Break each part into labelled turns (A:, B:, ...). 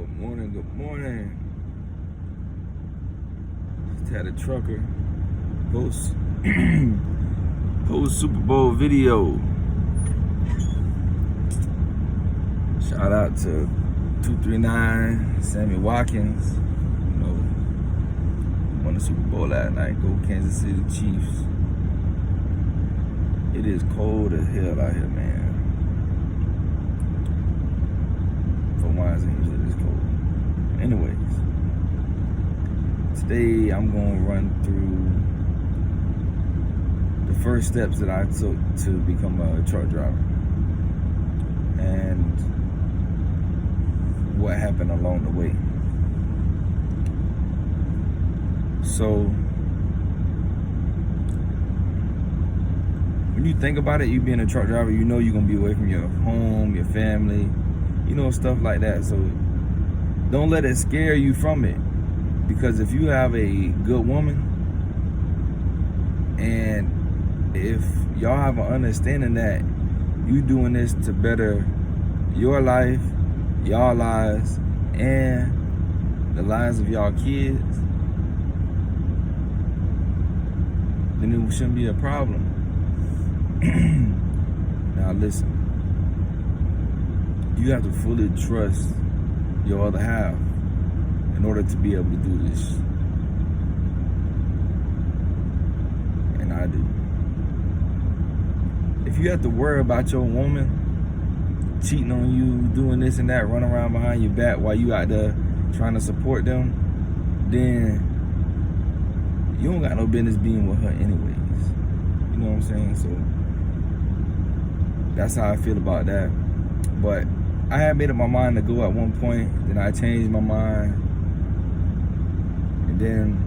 A: Good morning, good morning. Just had a trucker post Super Bowl video. Shout out to 239 Sammy Watkins. You know, won the Super Bowl last night. Go Kansas City Chiefs. It is cold as hell out here, man. For Wines, it is cold. Anyways, today I'm gonna run through the first steps that I took to become a truck driver and what happened along the way. So when you think about it, you being a truck driver, you know you're gonna be away from your home, your family, you know, stuff like that. So don't let it scare you from it, because if you have a good woman and if y'all have an understanding that you doing this to better your life, y'all lives, and the lives of y'all kids, then it shouldn't be a problem. Now listen, you have to fully trust your other half in order to be able to do this. And I do. If you have to worry about your woman cheating on you, doing this and that, running around behind your back while you out there trying to support them, then you don't got no business being with her anyways. You know what I'm saying? So that's how I feel about that. But I had made up my mind to go at one point, then I changed my mind, and then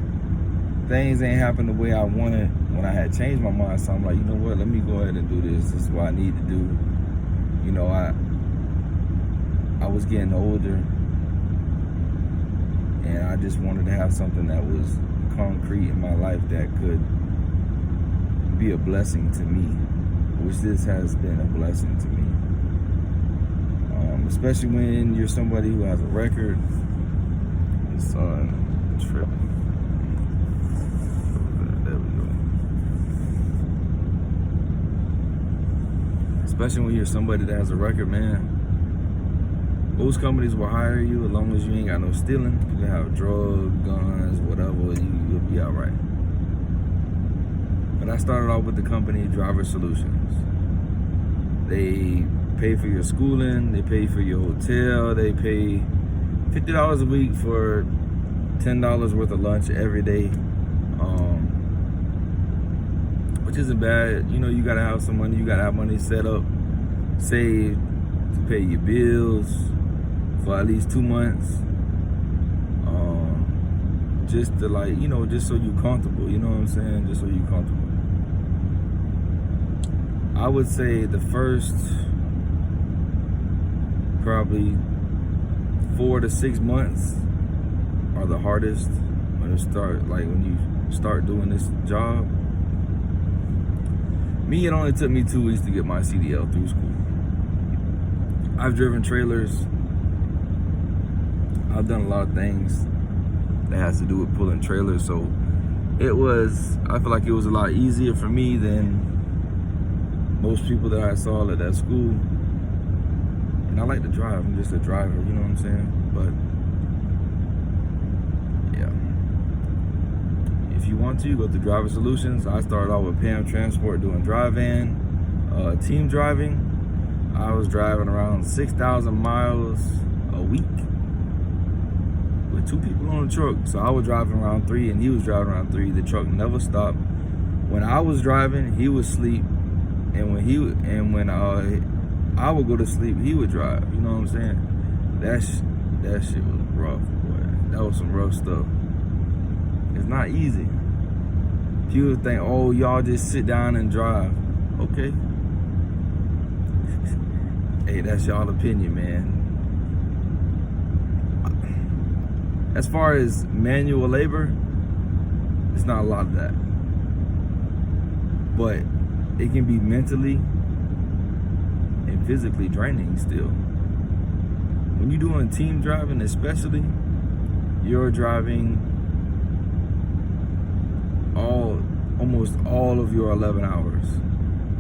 A: things ain't happened the way I wanted when I had changed my mind. So I'm like, you know what, let me go ahead and do this. This is what I need to do. You know, I was getting older, and I just wanted to have something that was concrete in my life that could be a blessing to me, which this has been a blessing to me. Especially when you're somebody who has a record. It's on tripping. There we go. Especially when you're somebody that has a record, man. Most companies will hire you as long as you ain't got no stealing. You can have drugs, guns, whatever, you'll be all right. But I started off with the company Driver Solutions. They pay for your schooling, they pay for your hotel, they pay $50 a week for $10 worth of lunch every day, which isn't bad. You know, you gotta have some money, you gotta have money set up, saved to pay your bills for at least 2 months, just to, like, you know, just so you're comfortable, you know what I'm saying, just so you're comfortable. I would say the first probably 4 to 6 months are the hardest when you start doing this job. Me, it only took me 2 weeks to get my CDL through school. I've driven trailers. I've done a lot of things that has to do with pulling trailers, so I feel like it was a lot easier for me than most people that I saw at that school. And I like to drive. I'm just a driver, you know what I'm saying? But yeah, if you want to go to Driver Solutions, I started off with Pam Transport doing drive-in, team driving. I was driving around 6,000 miles a week with 2 people on the truck. So I was driving around 3 and he was driving around 3. The truck never stopped. When I was driving, he would sleep, and when I would go to sleep, he would drive. You know what I'm saying? That shit was rough, boy. That was some rough stuff. It's not easy. People think, oh, y'all just sit down and drive. Okay. Hey, that's y'all opinion, man. As far as manual labor, it's not a lot of that. But it can be mentally and physically draining still. when you're doing team driving, especially, you're driving almost all of your 11 hours.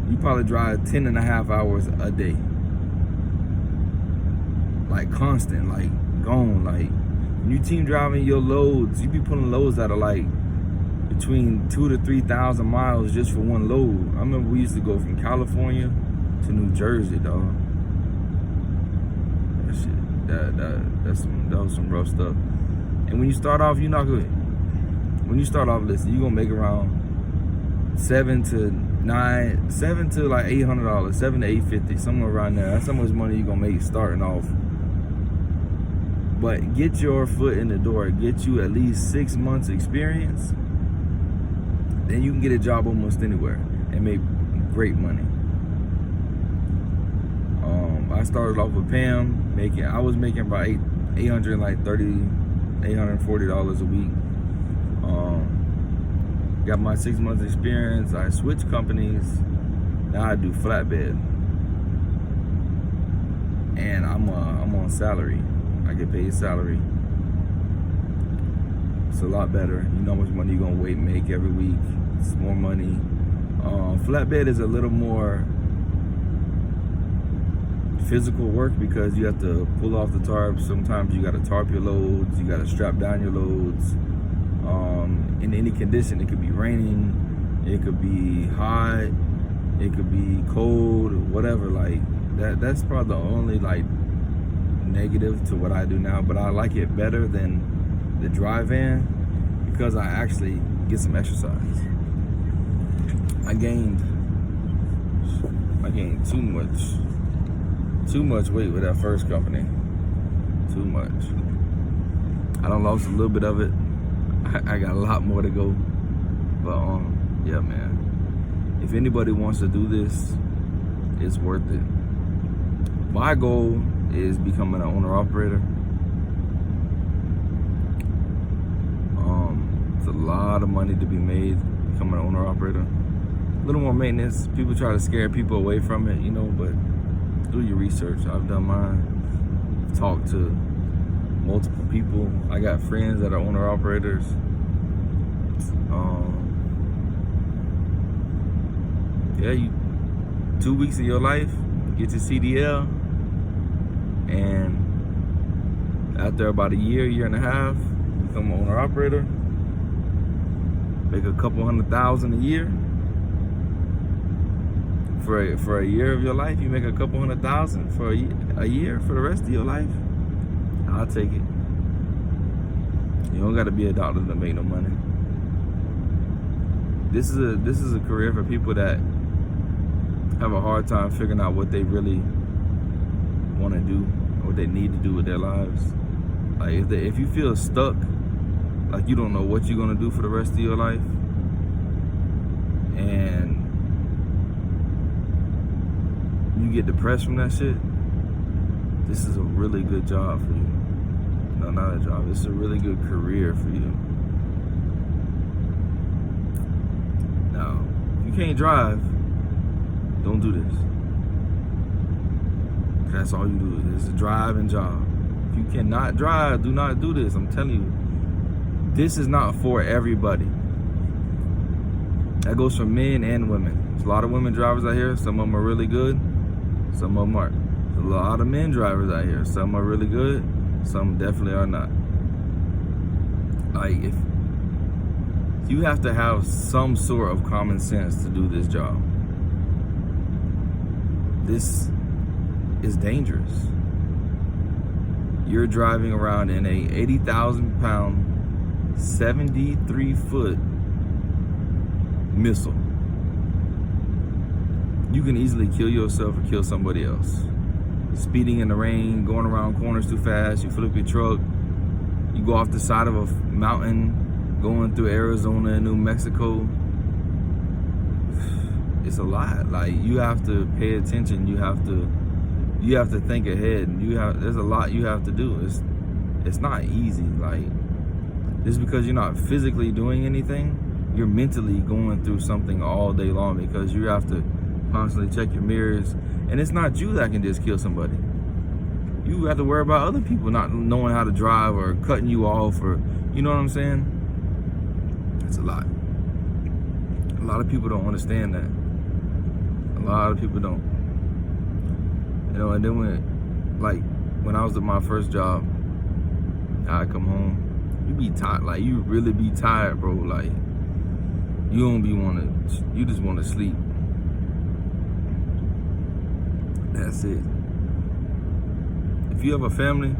A: You probably drive 10 and a half hours a day. Like constant, like gone. Like when you team driving your loads, you be putting loads that are like between 2,000 to 3,000 miles just for one load. I remember we used to go from California to New Jersey, dog. That shit, that was some rough stuff. And when you start off, you're not good. When you start off, listen, you're gonna make around $700 to like $800, $700 to $850, somewhere around there. That's how much money you're gonna make starting off. But get your foot in the door, get you at least 6 months experience, then you can get a job almost anywhere and make great money. I started off with Pam I was making about $840 a week. Got my 6 months experience. I switched companies. Now I do flatbed, and I'm on salary. I get paid salary. It's a lot better. You know how much money you're gonna make every week. It's more money. Flatbed is a little more physical work because you have to pull off the tarp. Sometimes you gotta tarp your loads. You gotta strap down your loads. In any condition, it could be raining, it could be hot, it could be cold, whatever. Like that's probably the only like negative to what I do now, but I like it better than the drive in because I actually get some exercise. I gained too much weight with that first company. Too much. I done lost a little bit of it. I got a lot more to go. But yeah, man. If anybody wants to do this, it's worth it. My goal is becoming an owner-operator. It's a lot of money to be made becoming an owner-operator. A little more maintenance. People try to scare people away from it, but do your research. I've done mine. Talked to multiple people. I got friends that are owner-operators. 2 weeks of your life, get your CDL, and after about a year and a half, become an owner-operator. Make a couple $100,000 a year. For a year of your life, you make a couple $100,000 for a year for the rest of your life. I'll take it. You don't got to be a doctor to make no money. This is a career for people that have a hard time figuring out what they really want to do, or what they need to do with their lives. Like if you feel stuck, like you don't know what you're gonna do for the rest of your life, and you get depressed from that shit, this is a really good job for you. No, not a job. It's a really good career for you. Now, if you can't drive, don't do this. That's all you do. It's a driving job. If you cannot drive, do not do this. I'm telling you, this is not for everybody. That goes for men and women. There's a lot of women drivers out here. Some of them are really good. Some of them aren't. There's a lot of men drivers out here. Some are really good. Some definitely are not. Like, if you have to have some sort of common sense to do this job. This is dangerous. You're driving around in a 80,000 pound, 73-foot missile. You can easily kill yourself or kill somebody else. Speeding in the rain, going around corners too fast, you flip your truck, you go off the side of a mountain, going through Arizona and New Mexico. It's a lot. Like, you have to pay attention. You have to think ahead. There's a lot you have to do. It's not easy. Like, just because you're not physically doing anything, you're mentally going through something all day long because you have to constantly check your mirrors. And it's not you that can just kill somebody. You have to worry about other people not knowing how to drive or cutting you off, or you know what I'm saying? It's a lot. A lot of people don't understand that. A lot of people don't. You know, and then when I was at my first job, I come home, you be tired. Like, you really be tired, bro. Like, you just want to sleep. That's it. If you have a family,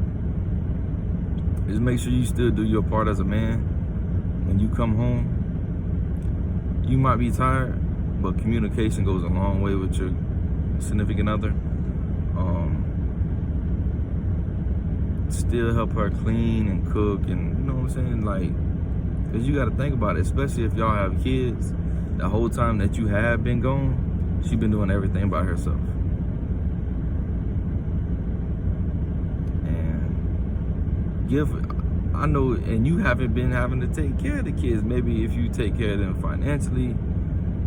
A: just make sure you still do your part as a man. When you come home, you might be tired, but communication goes a long way with your significant other. Still help her clean and cook, and you know what I'm saying? Like, because you got to think about it, especially if y'all have kids. The whole time that you have been gone, she been doing everything by herself. I know, and you haven't been having to take care of the kids. Maybe if you take care of them financially,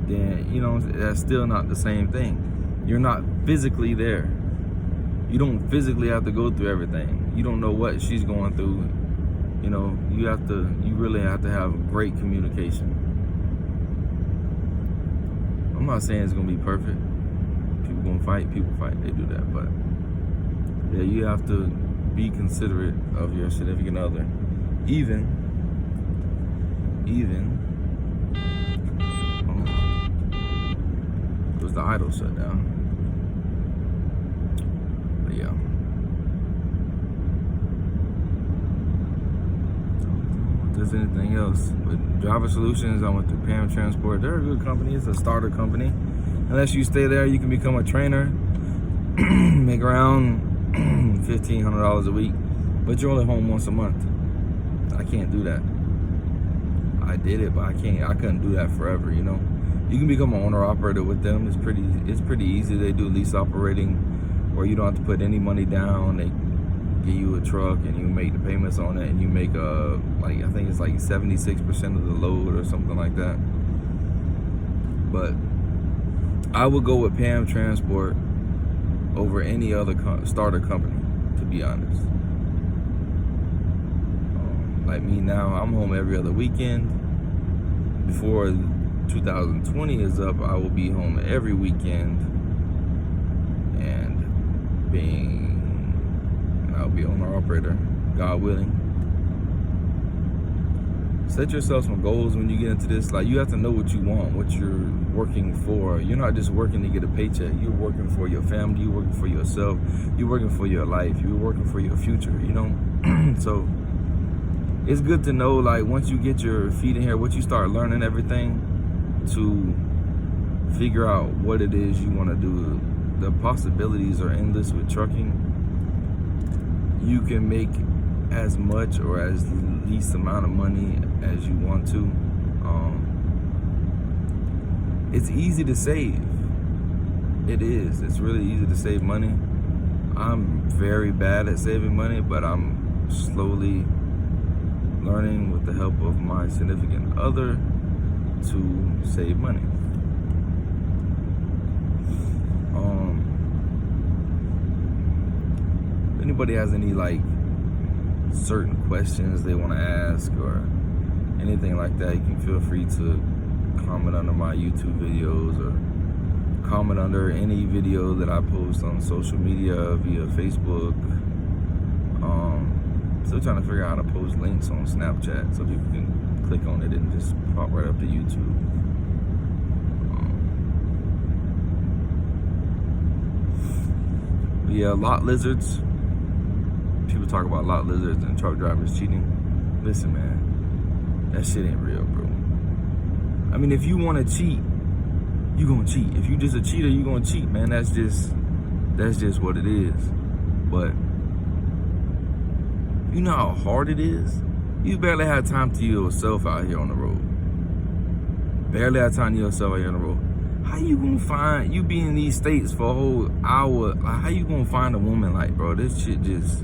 A: then, you know, that's still not the same thing. You're not physically there. You don't physically have to go through everything. You don't know what she's going through. You know, you really have to have great communication. I'm not saying it's gonna be perfect. People gonna fight, they do that. But yeah, you have to be considerate of your significant other. Even it was the idle shutdown. But yeah. If there's anything else. With Driver Solutions, I went through Pam Transport. They're a good company. It's a starter company. Unless you stay there, you can become a trainer. Make around $1,500 a week, but you're only home once a month. I can't do that. I did it, but I couldn't do that forever, you know. You can become an owner operator with them. It's pretty easy. They do lease operating where you don't have to put any money down. They give you a truck and you make the payments on it, and you make I think it's like 76% of the load or something like that. But I would go with Pam Transport over any other starter company, to be honest. Like me now, I'm home every other weekend. Before 2020 is up, I will be home every weekend, and I'll be owner operator, God willing. Set yourself some goals when you get into this. Like, you have to know what you want, what you're working for. You're not just working to get a paycheck. You're working for your family. You're working for yourself. You're working for your life. You're working for your future, you know? So it's good to know, like, once you get your feet in here, once you start learning everything, to figure out what it is you want to do. The possibilities are endless with trucking. You can make as much or as least amount of money as you want to. It's easy to save. It is. It's really easy to save money. I'm very bad at saving money, but I'm slowly learning with the help of my significant other to save money. If anybody has any like certain questions they want to ask or anything like that, you can feel free to comment under my YouTube videos or comment under any video that I post on social media via Facebook. Still trying to figure out how to post links on Snapchat so people can click on it and just pop right up to YouTube. Yeah, lot lizards. People talk about lot lizards and truck drivers cheating. Listen, man, that shit ain't real, bro. I mean, if you want to cheat, you gonna cheat. If you just a cheater, you gonna cheat, man. That's just what it is. But you know how hard it is? You barely have time to yourself out here on the road. Barely have time to yourself out here on the road. How you gonna find, you be in these states for a whole hour, like, how you gonna find a woman like, bro? This shit just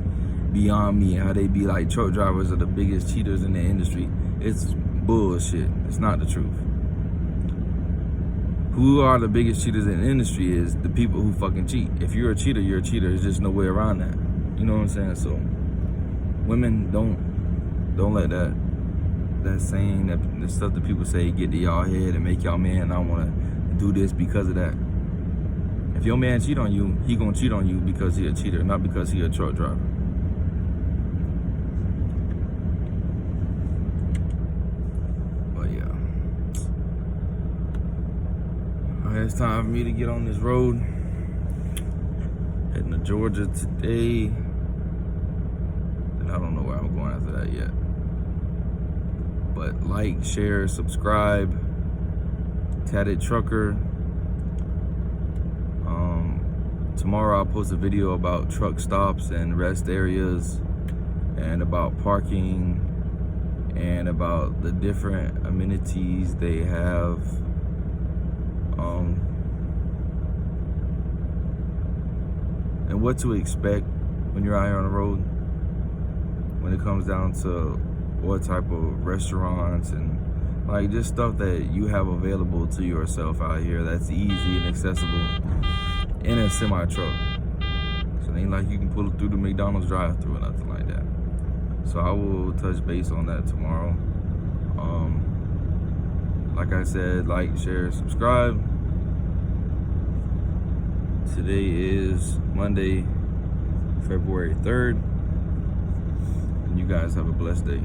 A: beyond me. How they be like, truck drivers are the biggest cheaters in the industry. It's bullshit. It's not the truth. Who are the biggest cheaters in the industry is the people who fucking cheat. If you're a cheater, you're a cheater. There's just no way around that. You know what I'm saying? So women, don't let that saying, that the stuff that people say get to y'all head and make y'all man not want to do this because of that. If your man cheat on you, he gonna cheat on you because he a cheater, not because he a truck driver. But yeah, it's time for me to get on this road. Heading to Georgia today, and I don't know where I'm going after that yet. But like, share, subscribe. Tatted Trucker. Tomorrow I'll post a video about truck stops and rest areas, and about parking, and about the different amenities they have. And what to expect when you're out here on the road, when it comes down to what type of restaurants and like just stuff that you have available to yourself out here that's easy and accessible in a semi truck. So it ain't like you can pull it through the McDonald's drive-thru or nothing like that. So I will touch base on that tomorrow. Like I said, like, share, subscribe. Today is Monday, February 3rd. And you guys have a blessed day.